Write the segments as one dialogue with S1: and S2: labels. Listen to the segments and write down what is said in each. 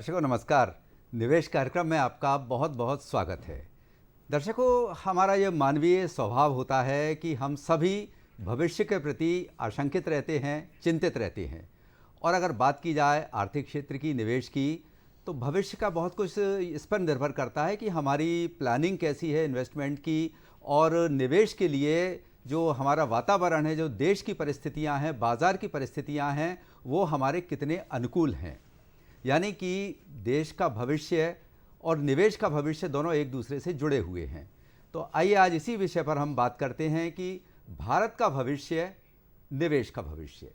S1: दर्शकों नमस्कार। निवेश कार्यक्रम में आपका बहुत बहुत स्वागत है। दर्शकों, हमारा ये मानवीय स्वभाव होता है कि हम सभी भविष्य के प्रति आशंकित रहते हैं, चिंतित रहते हैं। और अगर बात की जाए आर्थिक क्षेत्र की, निवेश की, तो भविष्य का बहुत कुछ इस पर निर्भर करता है कि हमारी प्लानिंग कैसी है इन्वेस्टमेंट की, और निवेश के लिए जो हमारा वातावरण है, जो देश की परिस्थितियां हैं, बाज़ार की परिस्थितियां हैं, वो हमारे कितने अनुकूल हैं। यानी कि देश का भविष्य और निवेश का भविष्य दोनों एक दूसरे से जुड़े हुए हैं। तो आइए आज इसी विषय पर हम बात करते हैं कि भारत का भविष्य, निवेश का भविष्य।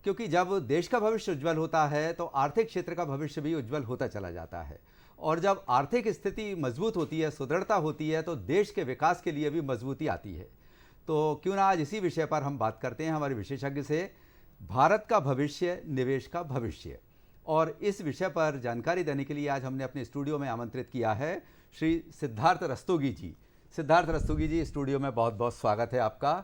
S1: क्योंकि जब देश का भविष्य उज्जवल होता है तो आर्थिक क्षेत्र का भविष्य भी उज्जवल होता चला जाता है, और जब आर्थिक स्थिति मजबूत होती है, सुदृढ़ता होती है, तो देश के विकास के लिए भी मजबूती आती है। तो क्यों ना आज इसी विषय पर हम बात करते हैं हमारे विशेषज्ञ से, भारत का भविष्य, निवेश का भविष्य। और इस विषय पर जानकारी देने के लिए आज हमने अपने स्टूडियो में आमंत्रित किया है श्री सिद्धार्थ रस्तोगी जी। सिद्धार्थ रस्तोगी जी, स्टूडियो में बहुत बहुत स्वागत है आपका।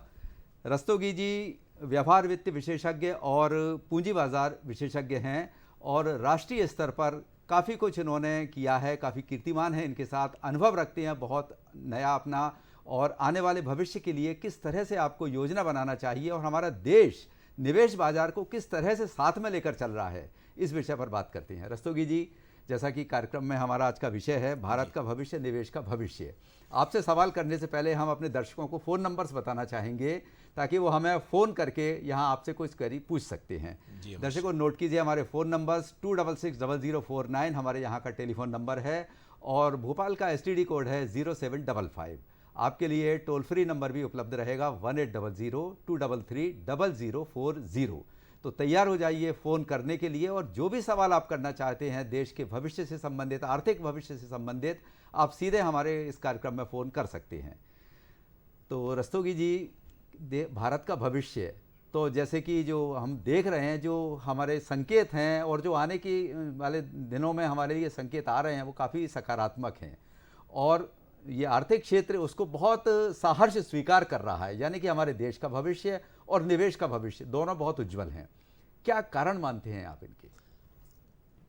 S1: रस्तोगी जी व्यापार वित्त विशेषज्ञ और पूंजी बाजार विशेषज्ञ हैं, और राष्ट्रीय स्तर पर काफ़ी कुछ इन्होंने किया है, काफ़ी कीर्तिमान है इनके साथ, अनुभव रखते हैं बहुत नया अपना, और आने वाले भविष्य के लिए किस तरह से आपको योजना बनाना चाहिए और हमारा देश निवेश बाजार को किस तरह से साथ में लेकर चल रहा है, इस विषय पर बात करते हैं। रस्तोगी जी, जैसा कि कार्यक्रम में हमारा आज का विषय है भारत का भविष्य, निवेश का भविष्य, आपसे सवाल करने से पहले हम अपने दर्शकों को फ़ोन नंबर्स बताना चाहेंगे ताकि वो हमें फ़ोन करके यहाँ आपसे कुछ करी पूछ सकते हैं। दर्शकों नोट कीजिए, हमारे फ़ोन नंबर्स 2660049 हमारे यहाँ का टेलीफोन नंबर है, और भोपाल का STD कोड है 0755। आपके लिए टोल फ्री नंबर भी उपलब्ध रहेगा 1800-233-0040। तो तैयार हो जाइए फ़ोन करने के लिए, और जो भी सवाल आप करना चाहते हैं देश के भविष्य से संबंधित, आर्थिक भविष्य से संबंधित, आप सीधे हमारे इस कार्यक्रम में फ़ोन कर सकते हैं। तो रस्तोगी जी, भारत का भविष्य, तो जैसे कि जो हम देख रहे हैं, जो हमारे संकेत हैं और जो आने की वाले दिनों में हमारे लिए संकेत आ रहे हैं, वो काफ़ी सकारात्मक हैं, और ये आर्थिक क्षेत्र उसको बहुत सहर्ष स्वीकार कर रहा है। यानी कि हमारे देश का भविष्य और निवेश का भविष्य दोनों बहुत उज्जवल हैं। क्या कारण मानते हैं आप इनके?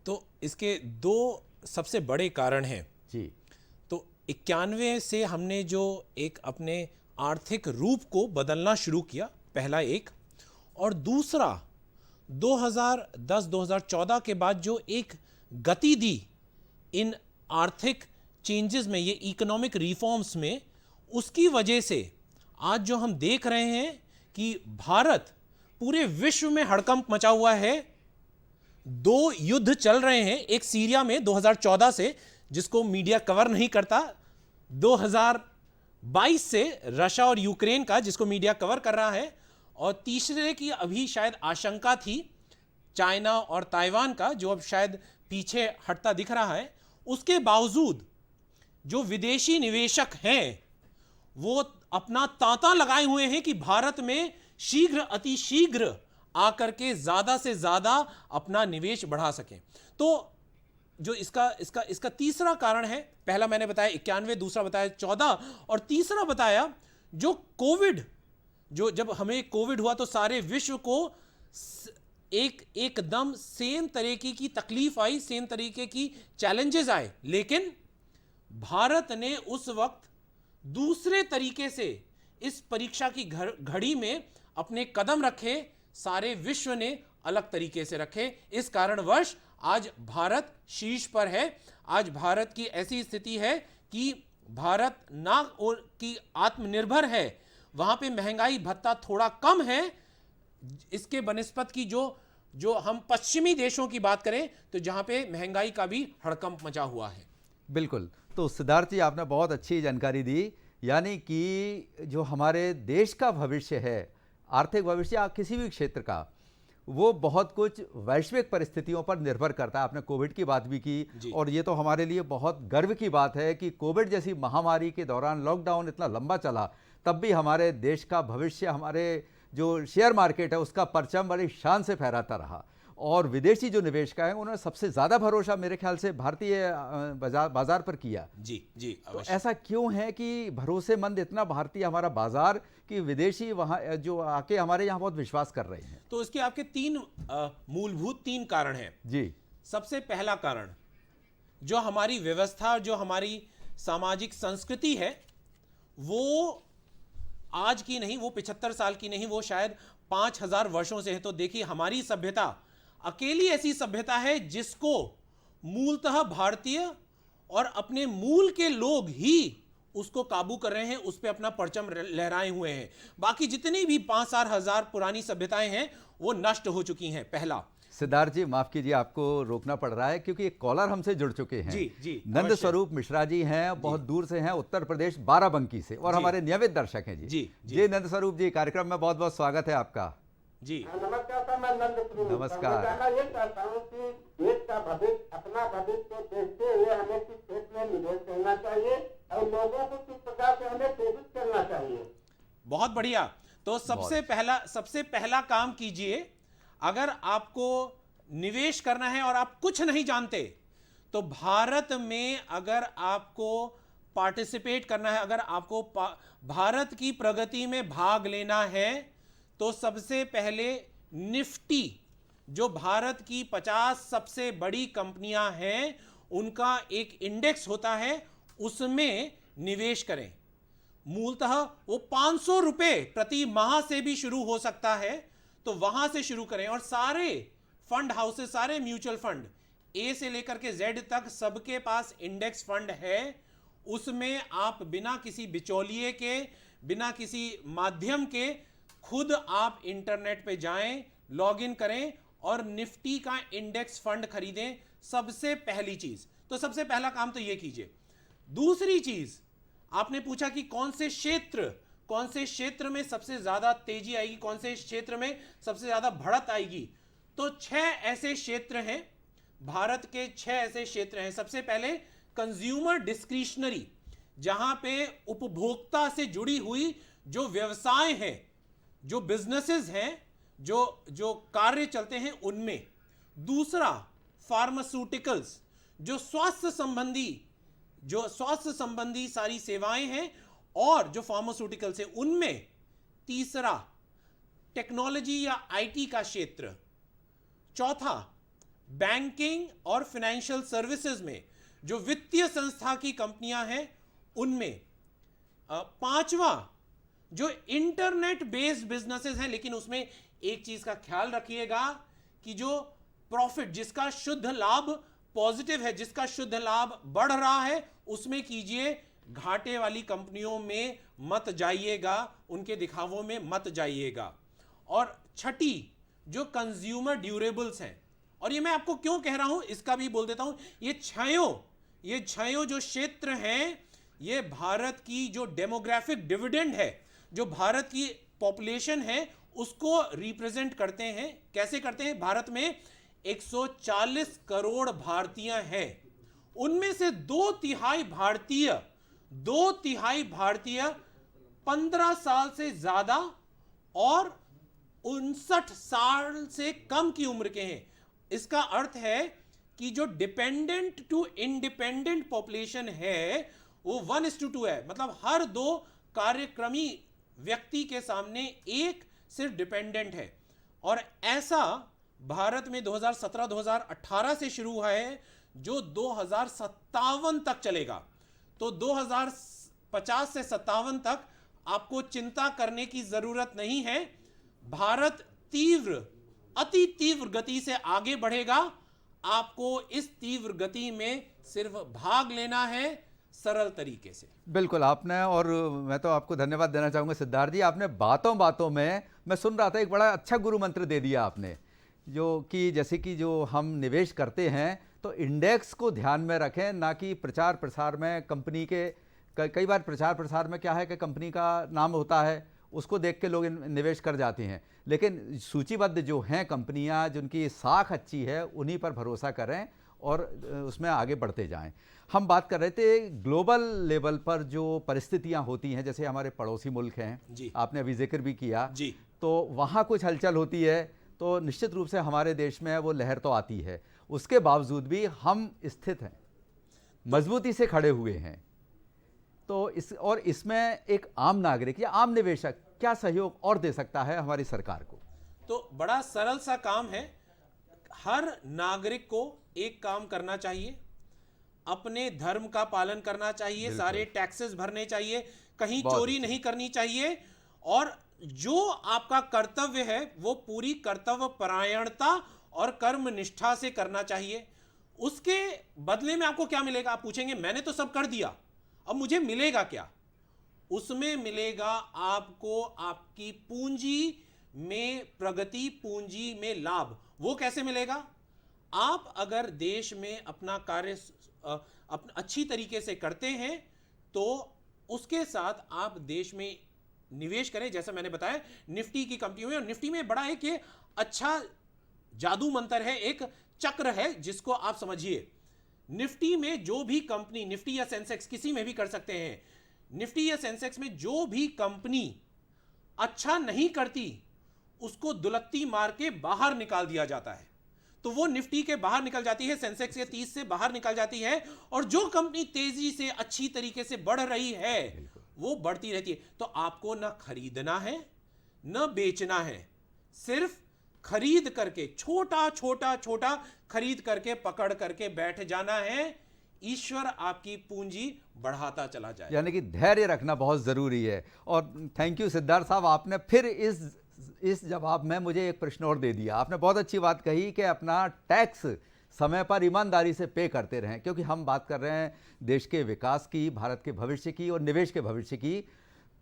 S2: तो इसके दो सबसे बड़े कारण हैं
S1: जी।
S2: तो 91 से हमने जो एक अपने आर्थिक रूप को बदलना शुरू किया, पहला एक, और दूसरा 2010-2014 के बाद जो एक गति दी इन आर्थिक चेंजेस में, ये इकोनॉमिक रिफॉर्म्स में, उसकी वजह से आज जो हम देख रहे हैं कि भारत पूरे विश्व में हड़कंप मचा हुआ है। दो युद्ध चल रहे हैं, एक सीरिया में 2014 से, जिसको मीडिया कवर नहीं करता, 2022 से रशिया और यूक्रेन का, जिसको मीडिया कवर कर रहा है, और तीसरे की अभी शायद आशंका थी चाइना और ताइवान का, जो अब शायद पीछे हटता दिख रहा है। उसके बावजूद जो विदेशी निवेशक हैं वो अपना तांता लगाए हुए हैं कि भारत में शीघ्र, अति शीघ्र आकर के ज्यादा से ज्यादा अपना निवेश बढ़ा सकें। तो जो इसका तीसरा कारण है, पहला मैंने बताया 91, दूसरा बताया 14, और तीसरा बताया जो कोविड, जो जब हमें कोविड हुआ तो सारे विश्व को एकदम सेम तरीके की तकलीफ आई, सेम तरीके की चैलेंजेस आए, लेकिन भारत ने उस वक्त दूसरे तरीके से इस परीक्षा की घड़ी में अपने कदम रखे, सारे विश्व ने अलग तरीके से रखे। इस कारणवश आज भारत शीर्ष पर है। आज भारत की ऐसी स्थिति है कि भारत ना और की आत्मनिर्भर है, वहां पे महंगाई भत्ता थोड़ा कम है इसके बनिस्पत की जो हम पश्चिमी देशों की बात करें तो जहां पे महंगाई का भी हड़कंप मचा हुआ है।
S1: बिल्कुल। तो सिद्धार्थ जी, आपने बहुत अच्छी जानकारी दी। यानी कि जो हमारे देश का भविष्य है, आर्थिक भविष्य या किसी भी क्षेत्र का, वो बहुत कुछ वैश्विक परिस्थितियों पर निर्भर करता है। आपने कोविड की बात भी की, और ये तो हमारे लिए बहुत गर्व की बात है कि कोविड जैसी महामारी के दौरान लॉकडाउन इतना लंबा चला, तब भी हमारे देश का भविष्य, हमारे जो शेयर मार्केट है उसका परचम बड़ी शान से फहराता रहा। और विदेशी जो निवेशक हैं उन्होंने सबसे ज़्यादा भरोसा मेरे ख्याल से भारतीय बाजार पर किया।
S2: जी जी,
S1: तो ऐसा क्यों है कि भरोसेमंद इतना भारतीय हमारा बाजार कि विदेशी वहाँ जो आके हमारे यहाँ बहुत विश्वास कर रहे हैं?
S2: तो इसके आपके तीन मूलभूत कारण हैं।
S1: जी।
S2: सबसे पहला कारण, जो हमारी व्यवस्था, जो हमारी सामाजिक संस्कृति है, वो आज की नहीं, वो 75 साल की नहीं, वो शायद 5000 वर्षों से है। तो देखिए, हमारी सभ्यता अकेली ऐसी सभ्यता है जिसको मूलतः भारतीय और अपने मूल के लोग ही उसको काबू कर रहे हैं, उस पर अपना परचम लहराए हुए हैं। बाकी जितनी भी 5-4 हजार पुरानी सभ्यताएं हैं वो नष्ट हो चुकी हैं। पहला,
S1: सिद्धार्थ जी माफ कीजिए, आपको रोकना पड़ रहा है क्योंकि एक कॉलर हमसे जुड़ चुके हैं।
S2: जी, जी,
S1: नंद
S2: अवश्य।
S1: स्वरूप मिश्रा जी हैं, बहुत दूर से हैं, उत्तर प्रदेश बाराबंकी से, और
S2: जी।
S1: हमारे नियमित दर्शक हैं जी।
S2: जी, जी।
S1: जी नंद स्वरूप जी, कार्यक्रम में बहुत बहुत स्वागत है आपका।
S2: जी।
S3: नमस्कार सर, मैं नंद स्वरूप।
S1: नमस्कार।
S3: मैं जानना ये चाहता हूँ कि देश का भविष्य, अपना भविष्य देखते हुए हमें किस क्षेत्र में निवेश करना चाहिए और लोगों को किस प्रकार से हमें प्रेरित करना चाहिए।
S2: बहुत बढ़िया। तो सबसे पहला काम कीजिए, अगर आपको निवेश करना है और आप कुछ नहीं जानते, तो भारत में अगर आपको पार्टिसिपेट करना है, अगर आपको भारत की प्रगति में भाग लेना है, तो सबसे पहले निफ्टी, जो भारत की 50 सबसे बड़ी कंपनियां हैं, उनका एक इंडेक्स होता है, उसमें निवेश करें। मूलतः वो 500 रुपए प्रति माह से भी शुरू हो सकता है, तो वहां से शुरू करें। और सारे फंड हाउसेस, सारे म्यूचुअल फंड, ए से लेकर के जेड तक, सबके पास इंडेक्स फंड है। उसमें आप बिना किसी बिचौलिए के, बिना किसी माध्यम के, खुद आप इंटरनेट पे जाएं, लॉगिन करें और निफ्टी का इंडेक्स फंड खरीदें। सबसे पहली चीज, तो सबसे पहला काम तो यह कीजिए। दूसरी चीज, आपने पूछा कि कौन से क्षेत्र में सबसे ज्यादा तेजी आएगी, कौन से क्षेत्र में सबसे ज्यादा बढ़त आएगी। तो 6 ऐसे क्षेत्र हैं, भारत के 6 ऐसे क्षेत्र हैं। सबसे पहले कंज्यूमर डिस्क्रिशनरी, जहां पे उपभोक्ता से जुड़ी हुई जो व्यवसाय हैं, जो बिजनेसेस हैं, जो कार्य चलते हैं, उनमें। दूसरा, फार्मास्यूटिकल्स, जो स्वास्थ्य संबंधी सारी सेवाएं हैं और जो फार्मास्यूटिकल्स हैं, उनमें। तीसरा, टेक्नोलॉजी या आईटी का क्षेत्र। चौथा, बैंकिंग और फाइनेंशियल सर्विसेज में जो वित्तीय संस्था की कंपनियां हैं, उनमें। पांचवा, जो इंटरनेट बेस्ड बिजनेसेस हैं, लेकिन उसमें एक चीज का ख्याल रखिएगा कि जो प्रॉफिट, जिसका शुद्ध लाभ पॉजिटिव है, जिसका शुद्ध लाभ बढ़ रहा है, उसमें कीजिए। घाटे वाली कंपनियों में मत जाइएगा, उनके दिखावों में मत जाइएगा। और छठी, जो कंज्यूमर ड्यूरेबल्स हैं, और ये मैं आपको क्यों कह रहा हूं इसका भी बोल देता हूं। ये छयों जो क्षेत्र हैं, ये भारत की जो डेमोग्राफिक डिविडेंड है, जो भारत की पॉपुलेशन है, उसको रिप्रेजेंट करते हैं। कैसे करते हैं? भारत में 140 करोड़ भारतीय हैं, उनमें से 2/3 भारतीय 15 साल से ज्यादा और 59 साल से कम की उम्र के हैं। इसका अर्थ है कि जो डिपेंडेंट टू इंडिपेंडेंट पॉपुलेशन है, वो 1:2 है। मतलब हर 2 कार्यक्रमी व्यक्ति के सामने एक सिर्फ डिपेंडेंट है। और ऐसा भारत में 2017-2018 से शुरू हुआ है, जो 2057 तक चलेगा। तो 2050 से 57 तक आपको चिंता करने की जरूरत नहीं है। भारत अति तीव्र गति से आगे बढ़ेगा। आपको इस तीव्र गति में सिर्फ भाग लेना है, सरल तरीके से।
S1: बिल्कुल आपने, और मैं तो आपको धन्यवाद देना चाहूँगा सिद्धार्थ जी, आपने बातों बातों में, मैं सुन रहा था, एक बड़ा अच्छा गुरु मंत्र दे दिया आपने, जो कि जैसे कि जो हम निवेश करते हैं तो इंडेक्स को ध्यान में रखें, ना कि प्रचार प्रसार में कंपनी के। कई बार प्रचार प्रसार में क्या है कि कंपनी का नाम होता है, उसको देख के लोग निवेश कर जाते हैं, लेकिन सूचीबद्ध जो हैं कंपनियां, जिनकी साख अच्छी है, उन्हीं पर भरोसा करें और उसमें आगे बढ़ते जाएं। हम बात कर रहे थे ग्लोबल लेवल पर जो परिस्थितियां होती हैं, जैसे हमारे पड़ोसी मुल्क हैं
S2: जी,
S1: आपने अभी जिक्र भी किया
S2: जी,
S1: तो वहाँ कुछ हलचल होती है, तो निश्चित रूप से हमारे देश में वो लहर तो आती है। उसके बावजूद भी हम स्थित हैं, मजबूती से खड़े हुए हैं। तो इसमें एक आम नागरिक या आम निवेशक क्या सहयोग और दे सकता है हमारी सरकार को?
S2: तो बड़ा सरल सा काम है। हर नागरिक को एक काम करना चाहिए। अपने धर्म का पालन करना चाहिए, सारे टैक्सेस भरने चाहिए, कहीं चोरी नहीं करनी चाहिए, और जो आपका कर्तव्य है वो पूरी कर्तव्य परायणता और कर्म निष्ठा से करना चाहिए। उसके बदले में आपको क्या मिलेगा? आप पूछेंगे मैंने तो सब कर दिया, अब मुझे मिलेगा क्या? उसमें मिलेगा आपको आपकी पूंजी में प्रगति, पूंजी में लाभ। वो कैसे मिलेगा? आप अगर देश में अपना कार्य अच्छी तरीके से करते हैं तो उसके साथ आप देश में निवेश करें। जैसा मैंने बताया निफ्टी की कंपनी में, और निफ्टी में बड़ा एक ये अच्छा जादू मंत्र है, एक चक्र है जिसको आप समझिए। निफ्टी में जो भी कंपनी, निफ्टी या सेंसेक्स किसी में भी कर सकते हैं, निफ्टी या सेंसेक्स में जो भी कंपनी अच्छा नहीं करती उसको दुलत्ती मार के बाहर निकाल दिया जाता है। तो वो निफ्टी के बाहर निकल जाती है, सेंसेक्स के 30 से बाहर निकल जाती है, और जो कंपनी तेजी से अच्छी तरीके से बढ़ रही है वो बढ़ती रहती है। तो आपको ना खरीदना है न बेचना है, सिर्फ खरीद करके छोटा छोटा छोटा खरीद करके पकड़ करके बैठ जाना है। ईश्वर आपकी पूंजी बढ़ाता चला जाए।
S1: यानी कि धैर्य रखना बहुत ज़रूरी है। और थैंक यू सिद्धार्थ साहब, आपने फिर इस जवाब में मुझे एक प्रश्न और दे दिया। आपने बहुत अच्छी बात कही कि अपना टैक्स समय पर ईमानदारी से पे करते रहें, क्योंकि हम बात कर रहे हैं देश के विकास की, भारत के भविष्य की और निवेश के भविष्य की।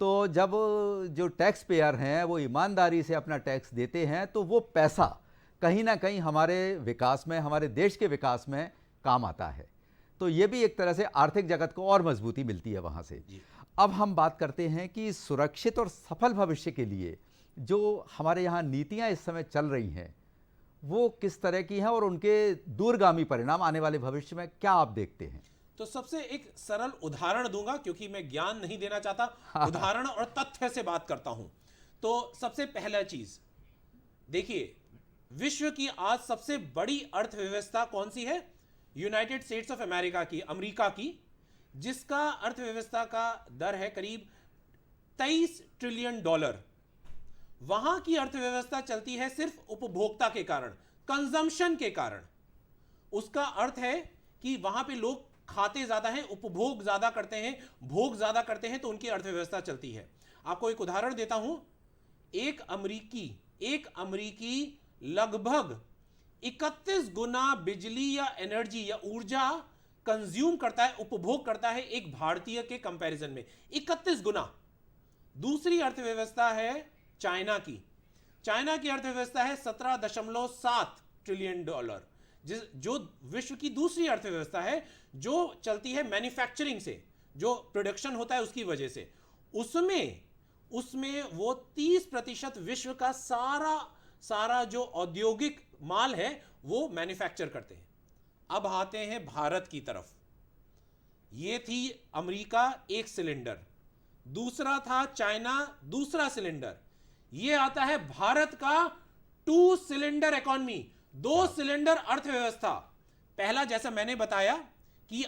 S1: तो जब जो टैक्स पेयर हैं वो ईमानदारी से अपना टैक्स देते हैं तो वो पैसा कहीं ना कहीं हमारे विकास में, हमारे देश के विकास में काम आता है। तो ये भी एक तरह से आर्थिक जगत को और मजबूती मिलती है वहाँ से। अब हम बात करते हैं कि सुरक्षित और सफल भविष्य के लिए जो हमारे यहाँ नीतियाँ इस समय चल रही हैं वो किस तरह की हैं और उनके दूरगामी परिणाम आने वाले भविष्य में क्या आप देखते हैं?
S2: तो सबसे एक सरल उदाहरण दूंगा, क्योंकि मैं ज्ञान नहीं देना चाहता, उदाहरण और तथ्य से बात करता हूं। तो सबसे पहला चीज देखिए, विश्व की आज सबसे बड़ी अर्थव्यवस्था कौन सी है? यूनाइटेड स्टेट्स ऑफ अमेरिका की, अमेरिका की, जिसका अर्थव्यवस्था का दर है करीब 23 ट्रिलियन डॉलर। वहां की अर्थव्यवस्था चलती है सिर्फ उपभोक्ता के कारण, कंजम्पशन के कारण। उसका अर्थ है कि वहां पे लोग खाते ज्यादा हैं, उपभोग ज्यादा करते हैं, भोग ज्यादा करते हैं, तो उनकी अर्थव्यवस्था चलती है। आपको एक उदाहरण देता हूं। एक अमेरिकी लगभग 31 गुना बिजली या एनर्जी या ऊर्जा कंज्यूम करता है, उपभोग करता है एक भारतीय के कंपैरिजन में, 31 गुना। दूसरी अर्थव्यवस्था है चाइना की। चाइना की अर्थव्यवस्था है 17.7 ट्रिलियन डॉलर, जो विश्व की दूसरी अर्थव्यवस्था है, जो चलती है मैन्युफैक्चरिंग से, जो प्रोडक्शन होता है उसकी वजह से। उसमें वो 30% विश्व का सारा जो औद्योगिक माल है वो मैन्युफैक्चर करते हैं। अब आते हैं भारत की तरफ। ये थी अमेरिका एक सिलेंडर, दूसरा था चाइना दूसरा सिलेंडर, ये आता है भारत का 2 सिलेंडर इकोनॉमी, 2 सिलेंडर अर्थव्यवस्था। पहला, जैसा मैंने बताया कि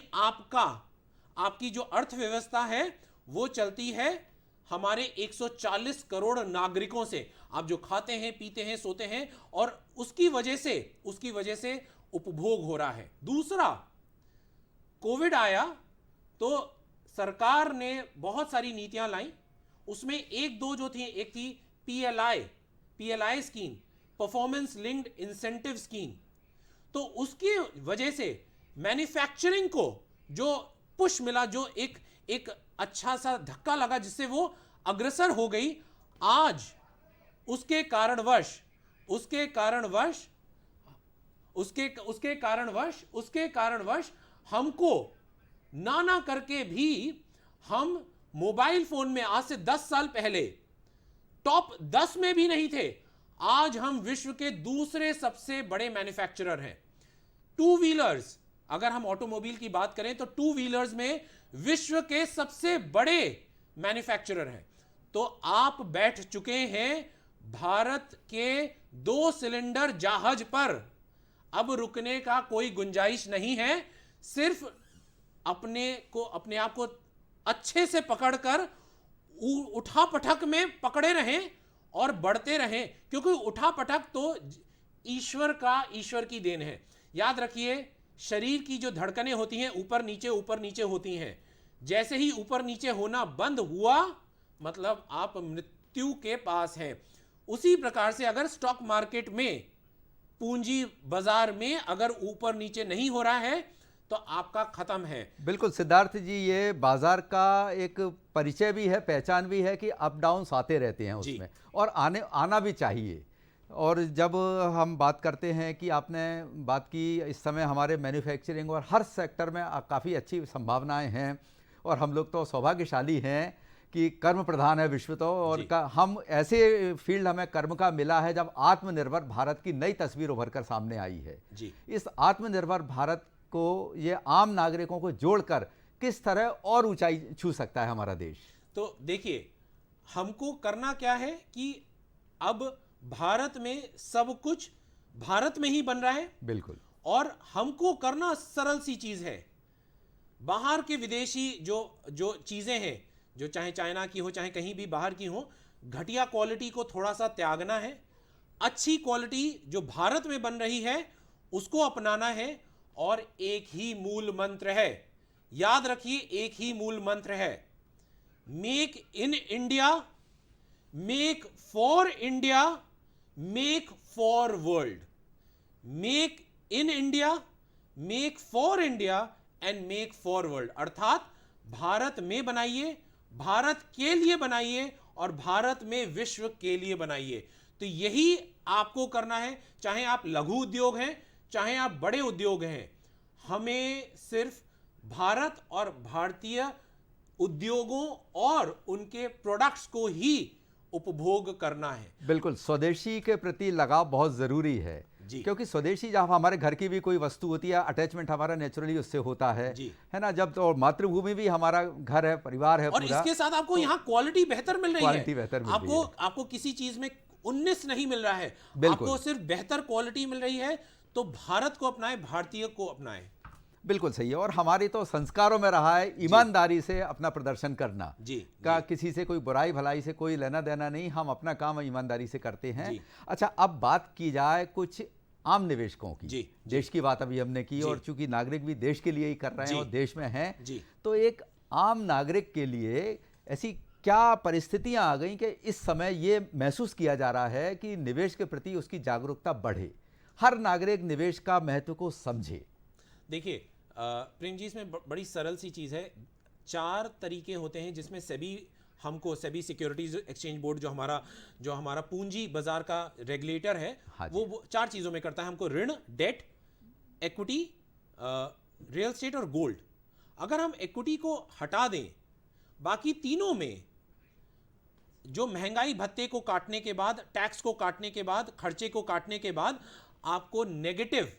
S2: आपकी जो अर्थव्यवस्था है वो चलती है हमारे 140 करोड़ नागरिकों से। आप जो खाते हैं, पीते हैं, सोते हैं, और उसकी वजह से उपभोग हो रहा है। दूसरा, कोविड आया तो सरकार ने बहुत सारी नीतियां लाई, उसमें एक दो जो थी, एक थी PLI scheme, performance linked incentive scheme. तो उसकी वजह से मैन्युफैक्चरिंग को जो पुश मिला, जो एक अच्छा सा धक्का लगा, जिससे वो अग्रसर हो गई। आज उसके कारणवश हमको ना करके भी हम मोबाइल फोन में आज से 10 साल पहले टॉप 10 में भी नहीं थे। आज हम विश्व के दूसरे सबसे बड़े मैन्युफैक्चरर हैं। टू व्हीलर्स, अगर हम ऑटोमोबाइल की बात करें तो टू व्हीलर्स में विश्व के सबसे बड़े मैन्युफैक्चरर हैं। तो आप बैठ चुके हैं भारत के 2 सिलेंडर जहाज पर। अब रुकने का कोई गुंजाइश नहीं है। सिर्फ अपने आप को अच्छे से पकड़कर उठापटक में पकड़े रहें और बढ़ते रहें, क्योंकि उठापटक तो ईश्वर की देन है। याद रखिए, शरीर की जो धड़कनें होती हैं ऊपर नीचे होती हैं। जैसे ही ऊपर नीचे होना बंद हुआ मतलब आप मृत्यु के पास हैं। उसी प्रकार से अगर स्टॉक मार्केट में, पूंजी बाजार में अगर ऊपर नीचे नहीं हो रहा है तो आपका खत्म है।
S1: बिल्कुल सिद्धार्थ जी, ये बाजार का एक परिचय भी है, पहचान भी है कि अप डाउन्स आते रहते हैं उसमें, और आना भी चाहिए। और जब हम बात करते हैं कि आपने बात की इस समय हमारे मैन्युफैक्चरिंग और हर सेक्टर में काफ़ी अच्छी संभावनाएं हैं, और हम लोग तो सौभाग्यशाली हैं कि कर्म प्रधान है विश्व तो, और हम ऐसे फील्ड हमें कर्म का मिला है जब आत्मनिर्भर भारत की नई तस्वीर उभर कर सामने आई है
S2: जी।
S1: इस आत्मनिर्भर भारत को ये आम नागरिकों को जोड़कर किस तरह और ऊंचाई छू सकता है हमारा देश?
S2: तो देखिए, हमको करना क्या है कि अब भारत में सब कुछ भारत में ही बन रहा है।
S1: बिल्कुल।
S2: और हमको करना सरल सी चीज है। बाहर के विदेशी जो चीजें हैं, जो चाहे चाइना की हो चाहे कहीं भी बाहर की हो, घटिया क्वालिटी को थोड़ा सा त्यागना है। अच्छी क्वालिटी जो भारत में बन रही है उसको अपनाना है। और एक ही मूल मंत्र है, याद रखिए, एक ही मूल मंत्र है, make in India, make for India, make for world. Make in India, make for India and make for world. अर्थात भारत में बनाइए, भारत के लिए बनाइए और भारत में विश्व के लिए बनाइए। तो यही आपको करना है, चाहे आप लघु उद्योग हैं चाहे आप बड़े उद्योग हैं। हमें सिर्फ भारत और भारतीय उद्योगों और उनके प्रोडक्ट्स को ही उपभोग करना है।
S1: बिल्कुल, स्वदेशी के प्रति लगाव बहुत ज़रूरी है
S2: जी।
S1: क्योंकि स्वदेशी जब हमारे घर की भी कोई वस्तु होती है, अटैचमेंट हमारा नेचुरली उससे होता है
S2: जी।
S1: है ना। जब तो मातृभूमि भी हमारा घर है, परिवार है
S2: और
S1: पूरा,
S2: इसके साथ आपको यहाँ क्वालिटी बेहतर मिल रही है।
S1: क्वालिटी बेहतर मिल रही है।
S2: आपको किसी चीज में 19 नहीं मिल रहा है,
S1: बिल्कुल।
S2: आपको सिर्फ बेहतर क्वालिटी मिल रही है। तो भारत को अपनाएं, भारतीय को अपनाएं।
S1: बिल्कुल सही है। और हमारी तो संस्कारों में रहा है ईमानदारी से अपना प्रदर्शन करना
S2: जी
S1: का, किसी से कोई बुराई भलाई से कोई लेना देना नहीं, हम अपना काम ईमानदारी से करते हैं।
S2: जी।
S1: अच्छा, अब बात की जाए कुछ आम निवेशकों की।
S2: जी।
S1: देश की बात अभी हमने की,
S2: जी।
S1: और चूंकि नागरिक भी देश के लिए ही कर रहे हैं
S2: जी।
S1: और देश में हैं,
S2: जी।
S1: तो एक आम नागरिक के लिए ऐसी क्या परिस्थितियां आ गई कि इस समय ये महसूस किया जा रहा है कि निवेश के प्रति उसकी जागरूकता बढ़े, हर नागरिक निवेश का महत्व को समझे?
S2: देखिए प्रेम जी, इसमें बड़ी सरल सी चीज़ है। 4 तरीके होते हैं जिसमें सेबी सिक्योरिटीज एक्सचेंज बोर्ड जो हमारा पूंजी बाजार का रेगुलेटर है,
S1: हाँ जी।
S2: वो 4 चीज़ों में करता है हमको, ऋण, डेट, इक्विटी, रियल एस्टेट और गोल्ड। अगर हम इक्विटी को हटा दें, बाकी तीनों में जो महंगाई भत्ते को काटने के बाद, टैक्स को काटने के बाद, खर्चे को काटने के बाद आपको नेगेटिव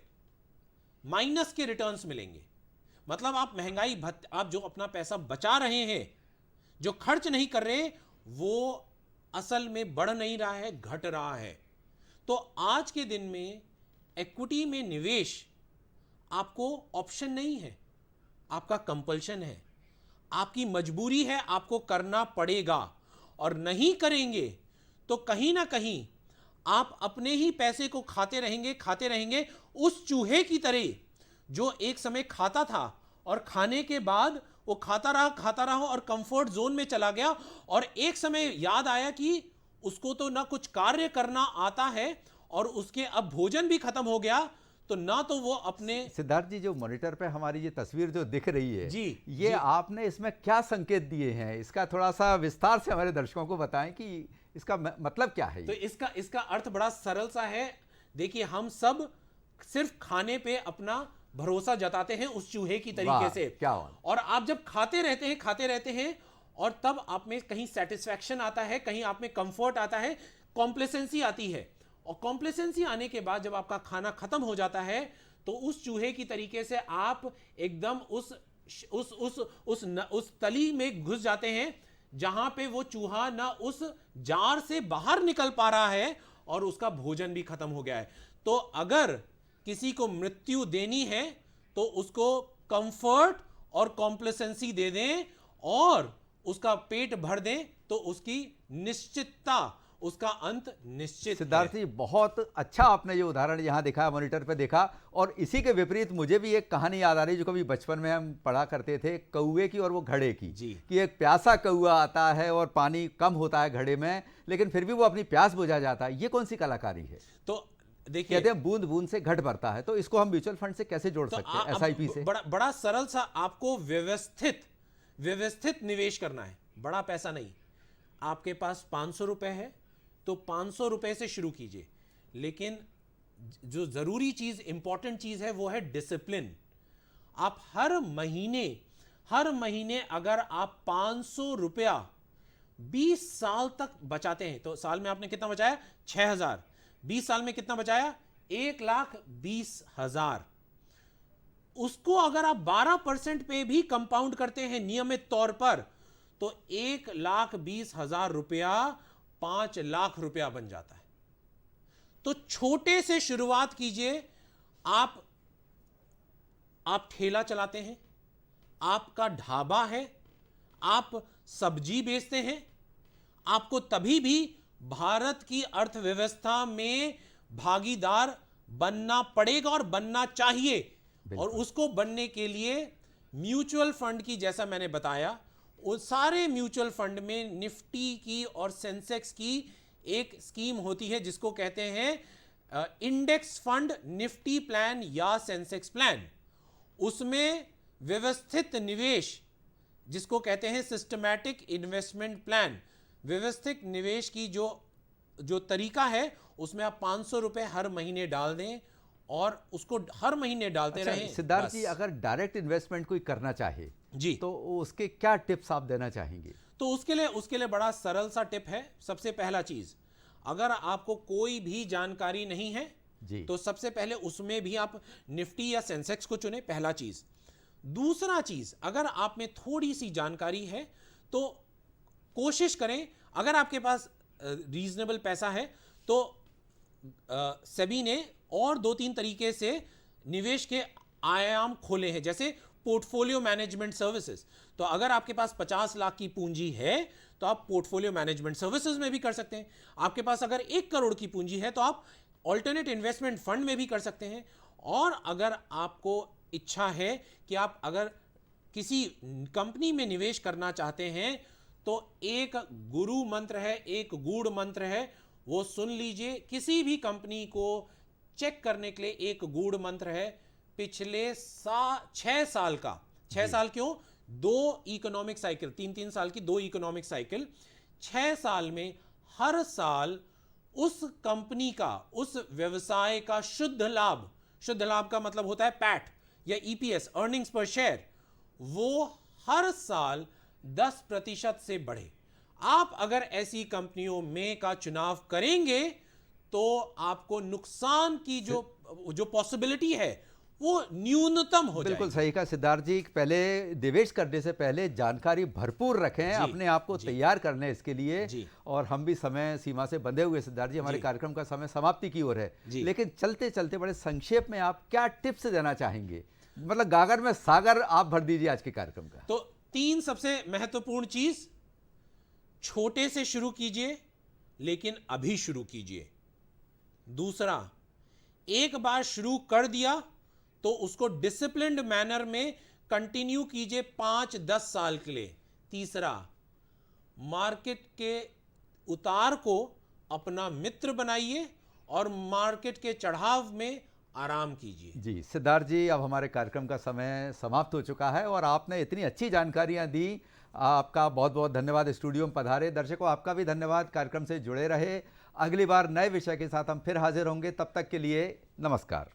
S2: माइनस के रिटर्न्स मिलेंगे। मतलब आप महंगाई भत्ते, आप जो अपना पैसा बचा रहे हैं, जो खर्च नहीं कर रहे, वो असल में बढ़ नहीं रहा है, घट रहा है। तो आज के दिन में इक्विटी में निवेश आपको ऑप्शन नहीं है, आपका कंपल्शन है, आपकी मजबूरी है, आपको करना पड़ेगा। और नहीं करेंगे तो कहीं ना कहीं आप अपने ही पैसे को खाते रहेंगे उस चूहे की तरह जो एक समय खाता था और खाने के बाद वो खाता रहा और कंफर्ट जोन में चला गया, और एक समय याद आया कि उसको तो ना कुछ कार्य करना आता है और उसके अब भोजन भी खत्म हो गया, तो ना तो वो अपने।
S1: सिद्धार्थ जी, जो मॉनिटर पे हमारी ये तस्वीर जो दिख रही है
S2: जी,
S1: ये
S2: जी।
S1: आपने इसमें क्या संकेत दिए हैं, इसका थोड़ा सा विस्तार से हमारे दर्शकों को बताएं कि इसका मतलब क्या है?
S2: तो इसका अर्थ बड़ा सरल सा है। देखिए, हम सब सिर्फ खाने पे अपना भरोसा जताते हैं उस चूहे की तरीके से।
S1: क्या बात।
S2: और आप जब खाते रहते हैं और तब आप में कहीं सेटिस्फैक्शन आता है, कहीं आप में कंफर्ट आता है, कॉम्प्लेसेंसी आती है। और कॉम्प्लेसेंसी आने के बाद जब आपका खाना खत्म हो जाता है तो उस चूहे की तरीके से आप एकदम उस तली में घुस जाते हैं जहां पे वो चूहा ना उस जार से बाहर निकल पा रहा है और उसका भोजन भी खत्म हो गया है। तो अगर किसी को मृत्यु देनी है तो उसको कंफर्ट और कॉम्प्लेसेंसी दे दें और उसका पेट भर दें, तो उसकी निश्चितता उसका अंत निश्चित
S1: सिद्धार्थ
S2: है।
S1: जी, बहुत अच्छा आपने ये उदाहरण यहाँ दिखाया, मॉनिटर पे देखा। और इसी के विपरीत मुझे भी एक कहानी याद आ रही है, जो कभी बचपन में हम पढ़ा करते थे, कौवे की और वो घड़े की।
S2: जी।
S1: कि एक प्यासा कौवा आता है और पानी कम होता है घड़े में, लेकिन फिर भी वो अपनी प्यास बुझा जाता है। ये कौन सी कलाकारी है?
S2: तो देखिए,
S1: कहते हैं बूंद बूंद से घट भरता है, तो इसको हम म्यूचुअल फंड से कैसे जोड़
S2: तो
S1: सकते हैं, एसआईपी से?
S2: बड़ा सरल सा, आपको व्यवस्थित निवेश करना है, बड़ा पैसा नहीं। आपके पास 500 रुपए है तो 500 रुपए से शुरू कीजिए, लेकिन जो जरूरी चीज, इंपॉर्टेंट चीज है, वो है डिसिप्लिन। आप हर महीने अगर आप 500 रुपया 20 साल तक बचाते हैं, तो साल में आपने कितना बचाया? 6,000। 20 साल में कितना बचाया? 1,20,000। उसको अगर आप 12% पे भी कंपाउंड करते हैं नियमित तौर पर, तो 1,20,000 रुपया 5 लाख रुपया बन जाता है। तो छोटे से शुरुआत कीजिए। आप ठेला चलाते हैं, आपका ढाबा है, आप सब्जी बेचते हैं, आपको तभी भी भारत की अर्थव्यवस्था में भागीदार बनना पड़ेगा और बनना चाहिए। और उसको बनने के लिए म्यूचुअल फंड की, जैसा मैंने बताया, उस सारे म्यूचुअल फंड में निफ्टी की और सेंसेक्स की एक स्कीम होती है, जिसको कहते हैं इंडेक्स फंड निफ्टी प्लान या सेंसेक्स प्लान। उसमें व्यवस्थित निवेश, जिसको कहते हैं सिस्टमैटिक इन्वेस्टमेंट प्लान, व्यवस्थित निवेश की जो तरीका है, उसमें आप 500 रुपए हर महीने डाल दें और उसको हर महीने डालते रहें।
S1: सिद्धार्थ जी, अगर डायरेक्ट इन्वेस्टमेंट कोई करना चाहे
S2: जी,
S1: तो उसके क्या टिप्स आप देना चाहेंगे?
S2: तो उसके लिए बड़ा सरल सा टिप है। सबसे पहला चीज, अगर आपको कोई भी जानकारी नहीं है
S1: जी,
S2: तो सबसे पहले उसमें भी आप निफ्टी या सेंसेक्स को चुने, पहला चीज। दूसरा चीज, अगर आप में थोड़ी सी जानकारी है तो कोशिश करें, अगर आपके पास रीजनेबल पैसा है तो सेबी ने और 2-3 तरीके से निवेश के आयाम खोले हैं, जैसे पोर्टफोलियो मैनेजमेंट सर्विसेज। तो अगर आपके पास 50 लाख की पूंजी है तो आप पोर्टफोलियो मैनेजमेंट सर्विसेज में भी कर सकते हैं। आपके पास अगर 1 करोड़ की पूंजी है तो आप ऑल्टरनेट इन्वेस्टमेंट फंड में भी कर सकते हैं। और अगर आपको इच्छा है कि आप अगर किसी कंपनी में निवेश करना चाहते हैं, तो एक गुरु मंत्र है, एक गूढ़ मंत्र है, वो सुन लीजिए। किसी भी कंपनी को चेक करने के लिए एक गूढ़ मंत्र है, पिछले 6 साल का, 6 साल क्यों, 2 इकोनॉमिक साइकिल, 3-3 साल की 2 इकोनॉमिक साइकिल, 6 साल में हर साल उस कंपनी का, उस व्यवसाय का शुद्ध लाभ का मतलब होता है पैट या ईपीएस, अर्निंग्स पर शेयर, वो हर साल 10% से बढ़े। आप अगर ऐसी कंपनियों में का चुनाव करेंगे तो आपको नुकसान की जो पॉसिबिलिटी है वो न्यूनतम हो जाएगी।
S1: बिल्कुल सही कहा सिद्धार्थ जी। पहले निवेश करने से पहले जानकारी भरपूर रखें, अपने आप को तैयार करने इसके लिए। और हम भी समय सीमा से बंधे हुए सिद्धार्थ जी, हमारे कार्यक्रम का समय समाप्ति की ओर है, लेकिन चलते चलते बड़े संक्षेप में आप क्या टिप्स देना चाहेंगे? मतलब गागर में सागर आप भर दीजिए आज के कार्यक्रम का।
S2: तो 3 सबसे महत्वपूर्ण चीज, छोटे से शुरू कीजिए लेकिन अभी शुरू कीजिए। दूसरा, एक बार शुरू कर दिया तो उसको डिसिप्लिन्ड मैनर में कंटिन्यू कीजिए 5-10 साल के लिए। तीसरा, मार्केट के उतार को अपना मित्र बनाइए और मार्केट के चढ़ाव में आराम कीजिए।
S1: जी सिद्धार्थ जी, अब हमारे कार्यक्रम का समय समाप्त हो चुका है और आपने इतनी अच्छी जानकारियां दी, आपका बहुत बहुत धन्यवाद। स्टूडियो में पधारे। दर्शकों, आपका भी धन्यवाद। कार्यक्रम से जुड़े रहे। अगली बार नए विषय के साथ हम फिर हाजिर होंगे। तब तक के लिए नमस्कार।